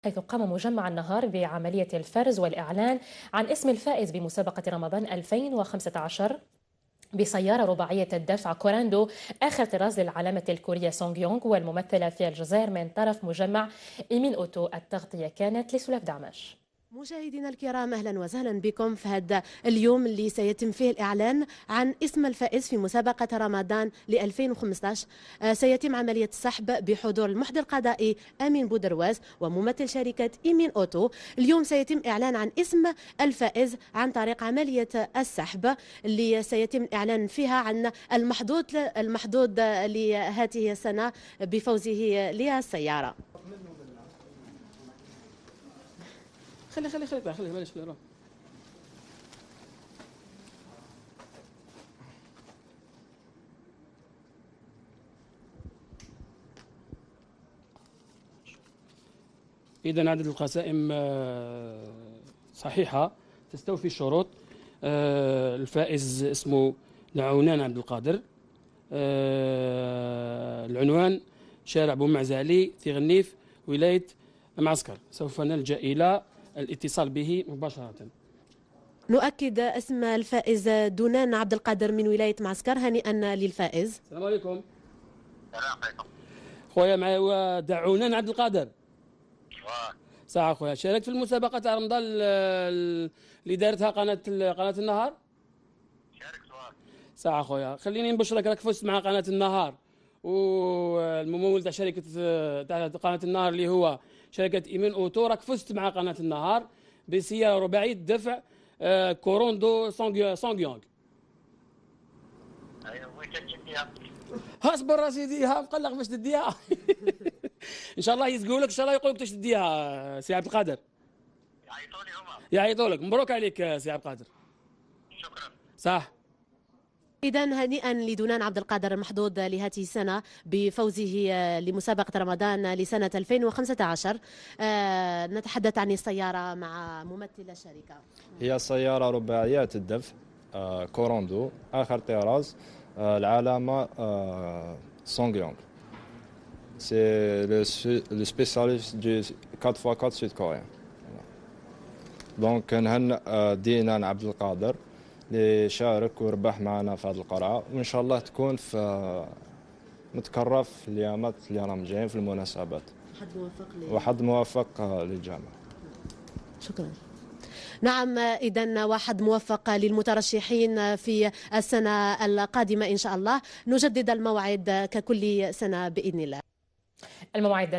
حيث قام مجمع النهار بعملية الفرز والإعلان عن اسم الفائز بمسابقة رمضان 2015 بسيارة رباعية الدفع كوراندو آخر طراز للعلامة الكورية سونغ يونغ والممثلة في الجزائر من طرف مجمع إيمين أوتو. التغطية كانت لسلف دعمش. مشاهدينا الكرام، اهلا وسهلا بكم في هذا اليوم اللي سيتم فيه الاعلان عن اسم الفائز في مسابقه رمضان ل 2015. سيتم عمليه السحب بحضور المحضر القضائي امين بودرواز وممثل شركه ايمين اوتو. اليوم سيتم اعلان عن اسم الفائز عن طريق عمليه السحب اللي سيتم الاعلان فيها عن المحظوظ لهذه السنه بفوزه للسياره. خلي معلش روح. إذا عدد القسائم صحيحة تستوفي الشروط. الفائز اسمه لعونان عبد القادر. العنوان شارع بومعزالي تغنيف ولاية معسكر. سوف نلجأ إلى الاتصال به مباشرة. نؤكد اسم الفائز دونان عبد القادر من ولاية معسكر. هنيئا للفائز. السلام عليكم. السلام عليكم. خويا معايا دعونان عبد القادر. ساعة خويا، شاركت في المسابقة تاع رمضان اللي دارتها قناة النهار. شاركت. ساعة خويا، خليني نبشرك راك فزت مع قناة النهار، والممول تاع شركة تاع قناة النهار اللي هو شركة إيمين أوتو، راك فزت مع قناة النهار بسيارة رباعية دفع كوروندو سونغ يونغ. ايوه، وين تديها؟ اصبر سيدي، ها مقلق باش تديها. ان شاء الله يزقوا لك، ان شاء الله يقول لك باش تديها سي عبد القادر. يعيطوا لي هما. يعيطوا لك. مبروك عليك سي عبد القادر. شكرا. صح. إذا هنيئا لدونان عبد القادر المحظوظ لهذه السنة بفوزه لمسابقة رمضان لسنة 2015. نتحدث عن السيارة مع ممثل الشركة. هي سيارة رباعية الدفع كوروندو آخر طراز، العلامة سونغ يونغ. C'est le spécialiste du 4x4 sud-coréen. Donc نهنئ دينان عبد القادر اللي شارك وربح معنا في هذه القرعة، وإن شاء الله تكون في متكرر في الأيامات اللي راهم جايين في المناسبات. وحظ موفق للجامعة. شكرا. نعم، إذن واحد موفق للمترشحين في السنة القادمة إن شاء الله. نجدد الموعد ككل سنة بإذن الله. الموعد